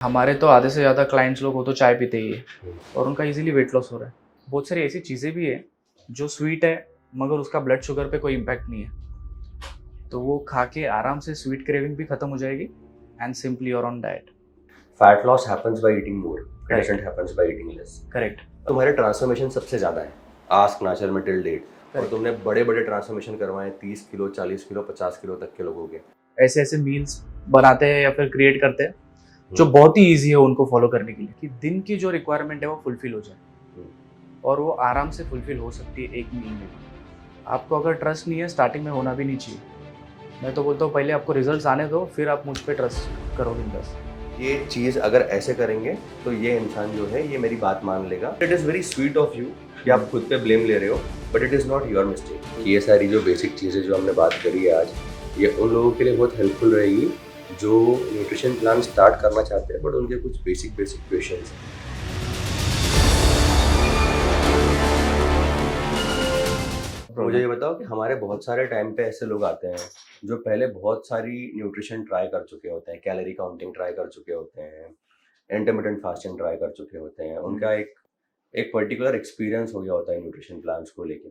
हमारे तो आधे से ज़्यादा क्लाइंट्स लोग वो तो चाय पीते ही है हुँ। और उनका इजीली वेट लॉस हो रहा है। बहुत सारी ऐसी चीज़ें भी है जो स्वीट है मगर उसका ब्लड शुगर पे कोई इम्पैक्ट नहीं है। तो वो खा के आराम से स्वीट क्रेविंग भी खत्म हो जाएगी एंड सिंपली और on diet. Fat loss happens by eating more, it correct, doesn't happens by eating less. Correct, तुम्हारे ट्रांसफॉर्मेशन सबसे ज़्यादा है, आस्क नाचर में टिल डेट। और करेक्ट। तुमने बड़े-बड़े ट्रांसफॉर्मेशन करवाए 30 किलो, 40 किलो, 50 किलो तक के लोगों के। ऐसे-ऐसे मील्स बनाते हैं या फिर क्रिएट करते हैं जो हुँ, बहुत ही ईज़ी है उनको फॉलो करने के लिए कि दिन की जो रिक्वायरमेंट है वो फुलफ़िल हो जाए हुँ। और वो आराम से फुलफ़िल हो सकती है 1 मील में भी। आपको अगर ट्रस्ट नहीं है स्टार्टिंग में होना भी नहीं चाहिए। मैं तो बोलता हूँ पहले आपको रिज़ल्ट्स आने दो फिर आप मुझ पे ट्रस्ट करो बिंदास। ये चीज़ अगर ऐसे करेंगे, तो ये इंसान जो है, ये मेरी बात मान लेगा। It is very sweet of you कि आप खुद पे ब्लेम ले रहे हो, but it is not your mistake. ये सारी जो बेसिक चीज़ें जो हमने बात करी है आज, ये उन लोगों के लिए बहुत हेल्पफुल रहेगी, जो न्यूट्रिशन प्लान स्टार्ट करना चाहते हैं, बट उनके कुछ बेसिक क्वेश्चंस हैं। मुझे ये बताओ कि हमारे बहुत सारे टाइम पे ऐसे लोग आते हैं, जो पहले बहुत सारी न्यूट्रिशन ट्राई कर चुके होते हैं, कैलोरी काउंटिंग ट्राई कर चुके होते हैं, इंटरमिटेंट फास्टिंग ट्राई कर चुके होते हैं। उनका एक एक पर्टिकुलर एक्सपीरियंस हो गया होता है न्यूट्रिशन प्लान्स को लेके।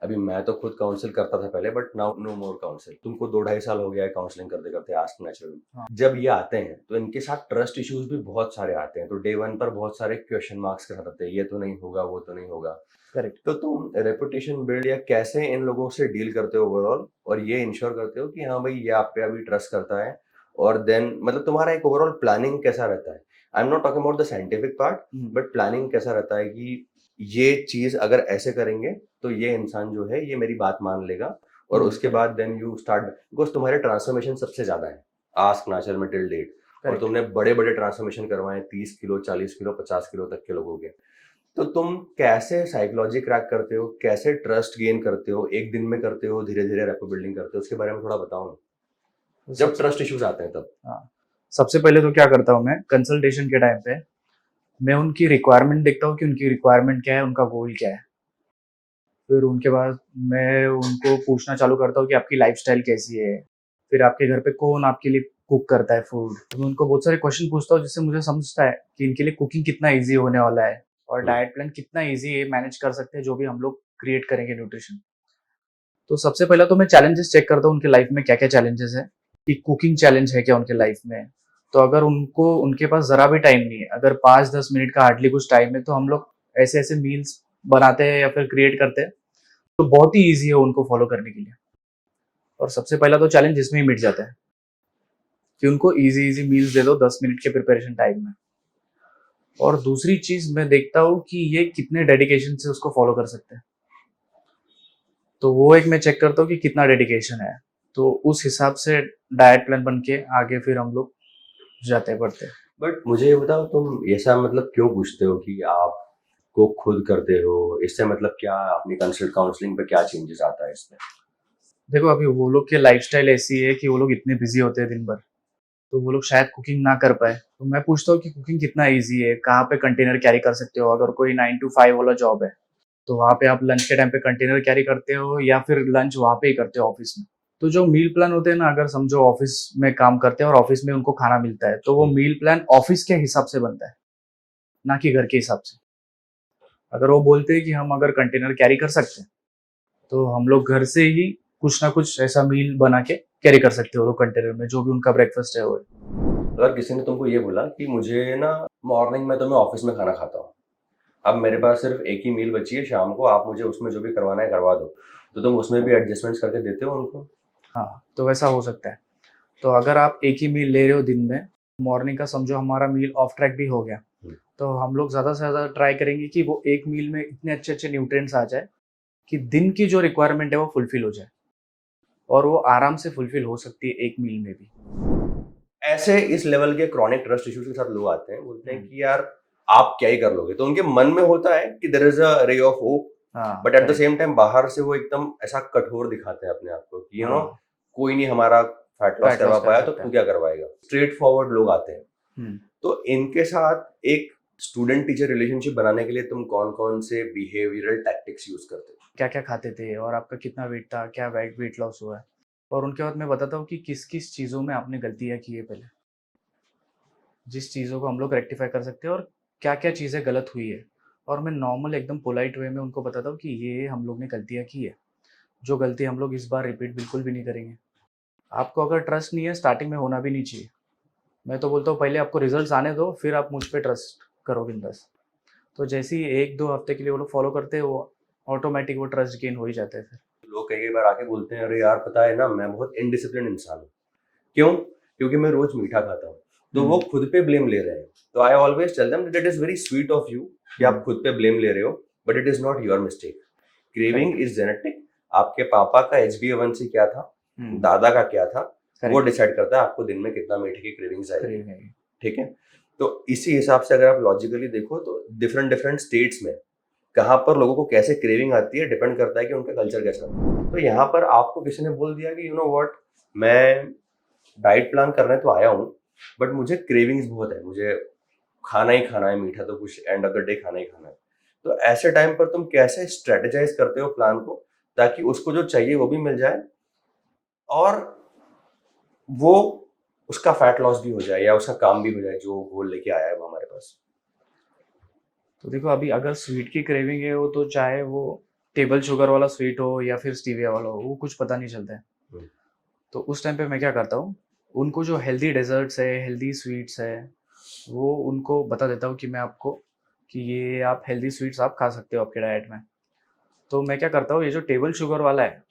अभी मैं तो खुद काउंसल करता था पहले, but now no more counsel. तुमको 2 ढाई साल हो गया है काउंसलिंग करते-करते आस्क नेचुरल। हाँ, जब ये आते हैं, तो इनके साथ ट्रस्ट इश्यूज़ भी बहुत सारे आते हैं। तो डे 1 पर बहुत सारे क्वेश्चन मार्क्स के साथ आते हैं, ये तो नहीं होगा, वो तो नहीं होगा। करेक्ट। तो तुम रेपुटेशन बिल्ड या कैसे इन लोगों से डील करते हो ओवरऑल, और ये इंश्योर करते हो कि हाँ भाई, ये आप पे अभी ट्रस्ट करता है, और देन मतलब तुम्हारा एक ओवरऑल प्लानिंग कैसा रहता है? I am not talking about the scientific part, hmm, but planning कैसा रहता है कि ये चीज़ अगर ऐसे करेंगे, तो ये इंसान जो है, ये मेरी बात मान लेगा, और उसके करेक्ट, बाद देन यू स्टार्ट, बिकॉज़ तुम्हारे ट्रांसफॉर्मेशन सबसे ज़्यादा है, आस्क नाचर में टिल डेट। और करेक्ट। तुमने बड़े-बड़े ट्रांसफॉर्मेशन करवाए 30 किलो, 40 किलो, 50 किलो तक के लोगों के। तो तुम कैसे साइकोलॉजी क्रैक करते हो? कैसे ट्रस्ट गेन करते हो? 1 दिन में करते हो, धीरे-धीरे रेपो बिल्डिंग करते हो? उसके बारे में थोड़ा बताओ ना। तो जब सबसे ट्रस्ट इश्यूज़ आते हैं तब? हाँ, सबसे पहले तो क्या करता हूँ मैं कंसल्टेशन के टाइम पे, मैं उनकी रिक्वायरमेंट देखता हूँ कि उनकी रिक्वायरमेंट क्या है, उनका गोल क्या है। फिर उनके बाद मैं उनको पूछना चालू करता हूँ कि आपकी लाइफ़स्टाइल कैसी है? फिर आपके घर पे कौन आपके लिए कुक करता है फूड? तो मैं उनको बहुत सारे क्वेश्चन पूछता हूँ जिससे मुझे समझता है कि इनके लिए कुकिंग कितना ईज़ी होने वाला है और हुँ, डाइट प्लान कितना ईज़ी है मैनेज कर सकते हैं जो भी हम लोग क्रिएट करेंगे न्यूट्रिशन। तो सबसे पहले तो मैं चैलेंजेस चेक करता हूँ उनके लाइफ में क्या-क्या चैलेंजेस हैं, कि कुकिंग चैलेंज है क्या उनके लाइफ में? तो अगर उनको उनके पास ज़रा भी टाइम नहीं है, अगर 5-10 मिनट का हार्डली कुछ टाइम है, तो हम लोग ऐसे-ऐसे मील्स बनाते हैं या फिर क्रिएट करते हैं, तो बहुत ही ईज़ी है उनको फॉलो करने के लिए। और सबसे पहला तो चैलेंज इसमें ही मिट जाता है, कि उनको ईज़ी-ईज़ी मील्स दे दो 10 मिनट के प्रिपरेशन टाइम में। और दूसरी चीज़ मैं देखता हूँ कि ये कितने डेडिकेशन से उसको फॉलो कर सकते हैं। तो वो एक मैं चेक करता हूँ कि कितना डेडिकेशन है। तो उस हिसाब से डाइट प्लान बन के आगे फिर हम लोग जाते बढ़ते। बट मुझे ये बताओ, तुम ऐसा मतलब क्यों पूछते हो कि आपको खुद करते हो? इससे मतलब क्या अपनी कंसल्ट काउंसलिंग पे क्या चेंजेस आता है इसमें? देखो अभी वो लोग की लाइफ़स्टाइल ऐसी है कि वो लोग इतने बिज़ी होते हैं दिन भर, तो वो लोग शायद कुकिंग ना कर पाएँ। तो मैं पूछता हूँ कि कुकिंग कितना ईज़ी है? कहाँ पे कंटेनर कैरी कर सकते हो? अगर कोई 9 टू 5 वाला जॉब है, तो वहाँ पे आप लंच के टाइम पे कंटेनर कैरी करते हो या फिर लंच वहाँ पे ही करते हो ऑफ़िस में? तो जो मील प्लान होते हैं ना, अगर समझो ऑफ़िस में काम करते हैं और ऑफ़िस में उनको खाना मिलता है, तो वो हुँ, मील प्लान ऑफ़िस के हिसाब से बनता है, ना कि घर के हिसाब से। अगर वो बोलते हैं कि हम अगर कंटेनर कैरी कर सकते हैं, तो हम लोग घर से ही कुछ ना कुछ ऐसा मील बना के कैरी कर सकते हो वो लोग कंटेनर में, जो भी उनका ब्रेकफ़ास्ट है वो। अगर किसी ने तुमको ये बोला कि मुझे ना मॉर्निंग में तो मैं ऑफ़िस में खाना खाता हूँ। अब मेरे पास सिर्फ़ एक ही मील बची है शाम को, आप मुझे उसमें जो भी करवाना है करवा दो। तो तुम उसमें भी एडजस्टमेंट्स करके देते हो उनको? हाँ, तो वैसा हो सकता है। तो अगर आप एक ही मील ले रहे हो दिन में, मॉर्निंग का समझो हमारा मील ऑफ ट्रैक भी हो गया, हुँ। तो हम लोग ज़्यादा से ज़्यादा ट्राई करेंगे कि वो एक मील में इतने अच्छे-अच्छे न्यूट्रिएंट्स आ जाए, कि दिन की जो रिक्वायरमेंट है वो फुलफ़िल हो जाए और वो आराम से फुलफ़िल हो सकती है एक मील में भी। ऐसे इस लेवल के क्रॉनिक ट्रस्ट इश्यूज़ के साथ लोग आते हैं, बोलते हैं हुँ। कि यार आप क्या ही कर लोगे? तो उनके मन में होता है कि there is a ray of hope, हाँ, but at the correct. Same time बाहर से वो एकदम ऐसा कठोर दिखाते हैं अपने आप को कि हाँ, कोई नहीं हमारा फैट लॉस फैट करवा लॉस कर पाया, तो सकता तू है। क्या करवाएगा? स्ट्रेट फॉरवर्ड लोग आते हैं। हुँ। तो इनके साथ एक स्टूडेंट टीचर रिलेशनशिप बनाने के लिए तुम कौन-कौन से बिहेवियरल टैक्टिक्स यूज़ करते हो? क्या-क्या खाते थे और आपका कितना वेट था, क्या वेट लॉस हुआ है। और उनके बाद मैं बताता हूँ कि किस-किस चीज़ों में आपने गलतियाँ की है पहले। जिस चीज़ों को हम लोग रेक्टिफाई कर सकते हैं और क्या क्या चीज़ें गलत हुई है। और मैं नॉर्मल एकदम पोलाइट वे में उनको बताता हूँ कि ये हम लोग ने गलतियाँ की है, जो गलती हम लोग इस बार रिपीट बिल्कुल भी नहीं करेंगे। आपको अगर ट्रस्ट नहीं है, स्टार्टिंग में होना भी नहीं चाहिए। मैं तो बोलता हूँ पहले आपको रिजल्ट्स आने दो, फिर आप मुझ पे ट्रस्ट करो बिंदास। तो जैसे ही 1-2 हफ्ते के लिए वो लोग फॉलो करते हैं, वो ऑटोमेटिक वो ट्रस्ट गेन हो ही जाता है फिर। लोग कई कई बार आके बोलते हैं, अरे यार पता है ना, मैं बहुत इनडिसिप्लिन इंसान हूँ। क्यों? क्योंकि मैं रोज मीठा खाता हूँ। तो वो खुद पे ब्लेम ले रहे हैं। तो I always tell them that it is very sweet of you कि आप खुद पे ब्लेम ले रहे हो, but it is not your mistake. Craving is genetic. आपके पापा का HbA1c क्या था, दादा का क्या था, वो डिसाइड करता है आपको दिन में कितना मीठे की क्रेविंग्स आएगी। ठीक है, तो इसी हिसाब से अगर आप लॉजिकली देखो तो डिफरेंट डिफरेंट स्टेट्स में कहाँ पर लोगों को कैसे क्रेविंग आती है डिपेंड करता है कि उनका कल्चर कैसा है। तो यहाँ पर आपको किसी ने बोल दिया कि यू नो व्हाट, मैं डाइट प्लान करने तो आया हूँ, बट मुझे क्रेविंग्स बहुत है, मुझे खाना ही खाना है मीठा, तो कुछ एंड ऑफ द डे खाना ही खाना है। तो ऐसे टाइम पर तुम कैसे स्ट्रेटेजाइज करते हो प्लान को, ताकि उसको जो चाहिए वो भी मिल जाए और वो उसका फैट लॉस भी हो जाए या उसका काम भी हो जाए जो गोल लेके आया है वो हमारे पास। तो देखो, अभी अगर स्वीट की क्रेविंग है, वो तो चाहे वो टेबल शुगर वाला स्वीट हो या फिर स्टीविया वाला हो, वो कुछ पता नहीं चलता है। तो उस टाइम पे मैं क्या करता हूँ, उनको जो हेल्दी डेजर्ट्स है, हेल्दी स्वीट्स है, वो उनको बता देता हूँ कि मैं आपको कि ये आप हेल्दी स्वीट्स आप खा सकते हो आपके डाइट में। तो मैं क्या करता हूँ, ये जो टेबल शुगर वाला है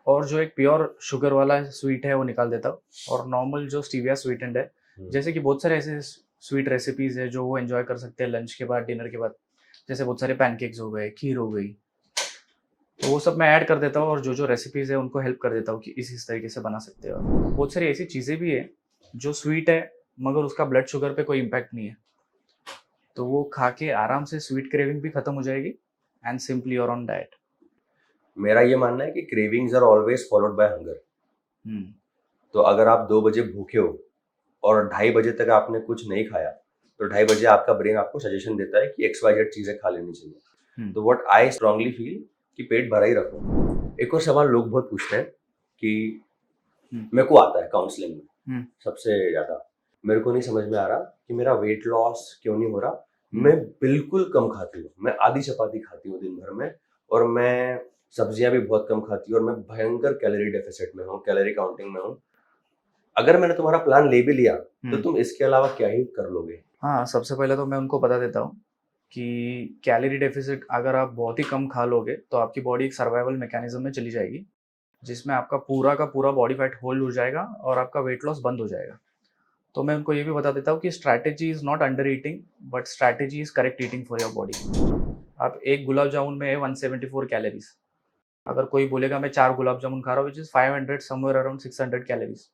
और जो एक प्योर शुगर वाला स्वीट है वो निकाल देता हूँ, और नॉर्मल जो स्टीविया स्वीटेंड है, जैसे कि बहुत सारे ऐसे स्वीट रेसिपीज़ है जो वो एंजॉय कर सकते हैं लंच के बाद, डिनर के बाद। जैसे बहुत सारे पैनकेक्स हो गए, खीर हो गई, तो वो सब मैं ऐड कर देता हूँ और जो जो रेसिपीज़ है उनको हेल्प कर देता हूँ कि इस तरीके से बना सकते हो। बहुत सारी ऐसी चीज़ें भी है जो स्वीट है मगर उसका ब्लड शुगर पे कोई इम्पैक्ट नहीं है, तो वो खा के आराम से स्वीट क्रेविंग भी खत्म हो जाएगी एंड सिंपली और ऑन डाइट। मेरा ये मानना है कि cravings are always followed by hunger. तो अगर आप 2 बजे भूखे हो और 2:30 बजे तक आपने कुछ नहीं खाया, तो 2:30 बजे आपका ब्रेन आपको सजेशन देता है कि XYZ चीजें खा लेनी चाहिए। तो व्हाट आई स्ट्रांगली फील कि पेट भरा ही रखो। एक और सवाल लोग बहुत पूछते हैं कि मेरे को आता है काउंसलिंग में सबसे ज्यादा, मेरे को नहीं समझ में आ रहा कि मेरा वेट लॉस क्यों नहीं हो रहा। मैं बिल्कुल कम खाती हूँ, मैं आधी चपाती खाती हूँ दिन भर में, और मैं सब्जियां भी बहुत कम खाती हूँ, और मैं भयंकर कैलोरी डेफिसिट में हूँ, कैलोरी काउंटिंग में हूँ। अगर मैंने तुम्हारा प्लान ले भी लिया तो तुम इसके अलावा क्या ही कर लोगे? हाँ, सबसे पहले तो मैं उनको बता देता हूँ कि कैलोरी डेफिसिट अगर आप बहुत ही कम खा लोगे तो आपकी बॉडी एक सर्वाइवल मैकेनिज्म में चली जाएगी, जिसमें आपका पूरा का पूरा बॉडी फैट होल्ड हो जाएगा और आपका वेट लॉस बंद हो जाएगा। तो मैं उनको ये भी बता देता हूँ कि strategy is not under eating, but strategy is correct eating for your body. आप एक गुलाब जामुन में है 174 कैलोरीज। अगर कोई बोलेगा मैं 4 गुलाब जामुन खा रहा हूँ which is 500 somewhere around 600 calories,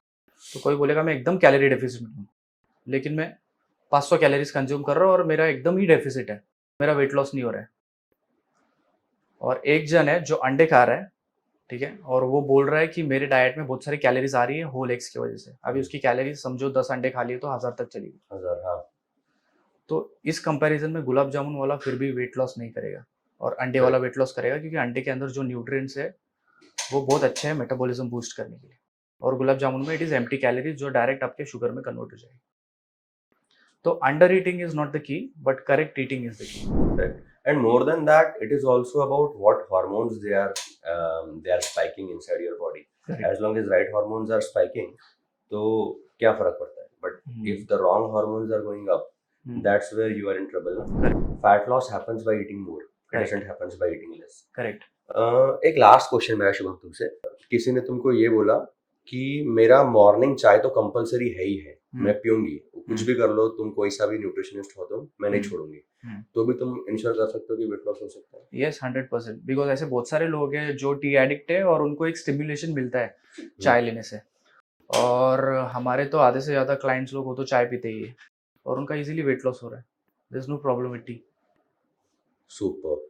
तो कोई बोलेगा मैं एकदम कैलोरी डेफिसिट में हूँ, लेकिन मैं 500 कैलोरीज कंज्यूम कर रहा हूँ और मेरा एकदम ही डेफिसिट है, मेरा वेट लॉस नहीं हो रहा है। और एक जन है जो अंडे खा रहा है, ठीक है, और वो बोल रहा है कि मेरे डाइट में बहुत सारी कैलोरीज आ रही है होल एग्स की वजह से। अभी उसकी कैलोरीज समझो 10 अंडे खा लिए तो 1000 तक चली गई। 1000, हाँ। तो इस कंपैरिजन में गुलाब जामुन वाला फिर भी वेट लॉस नहीं करेगा और अंडे वाला वेट लॉस करेगा, क्योंकि अंडे के अंदर जो न्यूट्रिएंट्स है वो बहुत अच्छे हैं मेटाबॉलिज्म बूस्ट करने के लिए। और गुलाब जामुन में इट इज़ एम्प्टी कैलोरीज जो डायरेक्ट आपके शुगर में कन्वर्ट हो जाएगी। तो under eating is not the key, but correct eating is the key. And more than that, it is also about what hormones they are spiking inside your body. Correct. As long as right hormones are spiking, तो क्या फर्क पड़ता है? But if the wrong hormones are going up, that's where you are in trouble. Correct. Fat loss happens by eating more. It Correct. doesn't happens by eating less. Correct. एक last question मेरा शुभम तुमसे, किसी ने तुमको ये बोला कि मेरा मॉर्निंग चाय तो कंपलसरी है ही है, मैं पीऊंगी, कुछ भी कर लो तुम, कोई सा भी न्यूट्रिशनिस्ट हो तुम, मैं नहीं छोड़ूंगी, तो भी तुम इंश्योर कर सकते हो कि वेट लॉस हो सकता है? यस, 100%। बिकॉज ऐसे बहुत सारे लोग हैं जो टी एडिक्ट है और उनको एक स्टिमुलेशन मिलता है चाय लेने से, और हमारे तो आधे से ज़्यादा क्लाइंट्स लोग हो तो चाय पीते ही है और उनका इजीली वेट लॉस हो रहा है। There is no problem with tea. Super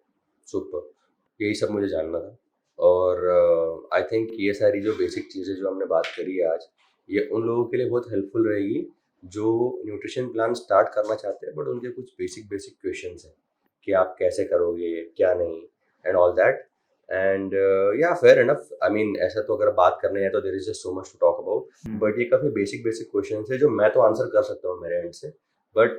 super, यही सब मुझे जानना था। और आई थिंक ये सारी जो बेसिक चीज़ें जो हमने बात करी है आज, ये उन लोगों के लिए बहुत हेल्पफुल रहेगी जो न्यूट्रिशन प्लान स्टार्ट करना चाहते हैं, बट उनके कुछ बेसिक क्वेश्चंस हैं कि आप कैसे करोगे, क्या नहीं, एंड ऑल दैट। एंड या फेयर इनफ, आई मीन ऐसा तो अगर बात करने है तो there is just so much to talk about, but ये काफ़ी बेसिक बेसिक क्वेश्चन है जो मैं तो आंसर कर सकता हूँ मेरे एंड से, बट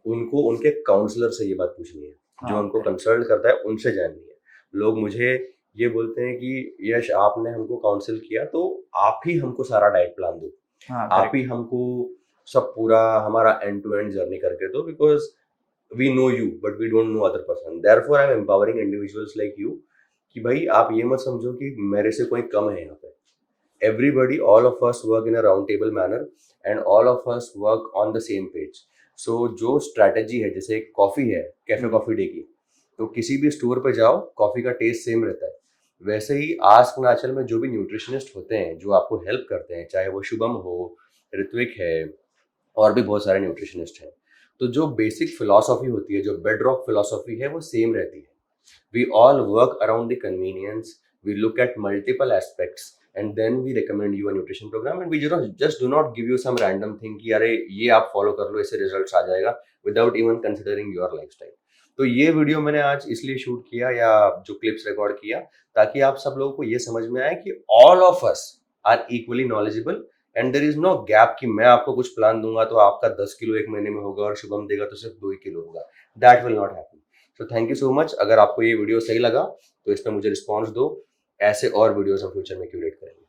उनको उनके काउंसलर से ये बात पूछनी है, जो हाँ, उनको correct. कंसल्ट करता है उनसे जाननी है। लोग मुझे ये बोलते हैं कि यश आपने हमको काउंसिल किया तो आप ही हमको सारा डाइट प्लान दो, हाँ, आप correct. ही हमको सब पूरा हमारा एंड टू एंड जर्नी करके दो, because we know you but we don't know other person, therefore I am empowering individuals like you कि भाई आप ये मत समझो कि मेरे से कोई कम है यहाँ पे। everybody, all of us work in a round table manner and all of us work on the same page. So जो स्ट्रैटेजी है, जैसे एक कॉफ़ी है कैफे कॉफ़ी डे की, तो किसी भी स्टोर पे जाओ कॉफ़ी का टेस्ट सेम रहता है। वैसे ही आस्क नाचल में जो भी न्यूट्रिशनिस्ट होते हैं जो आपको हेल्प करते हैं, चाहे वो शुभम हो, ऋत्विक है, और भी बहुत सारे न्यूट्रिशनिस्ट हैं, तो जो बेसिक फिलॉसफी होती है, जो बेड रॉक फिलॉसफी है, वो सेम रहती है। We all work around the convenience. We look at multiple aspects and then we recommend you a nutrition program, and we just do not give you some random thing कि अरे ये आप follow कर लो इससे results आ जाएगा, without even considering your lifestyle. तो ये video मैंने आज इसलिए शूट किया या जो क्लिप्स रिकॉर्ड किया, ताकि आप सब लोगों को ये समझ में आए कि all of us are equally knowledgeable and there is no gap कि मैं आपको कुछ प्लान दूंगा तो आपका 10 किलो एक महीने में होगा और शुभम देगा तो सिर्फ 2 ही किलो होगा। That will not happen. So thank you so much. अगर आपको ये वीडियो सही लगा तो इस पर मुझे रिस्पॉन्स दो, ऐसे और वीडियोस हम फ्यूचर में क्यूरेट करेंगे।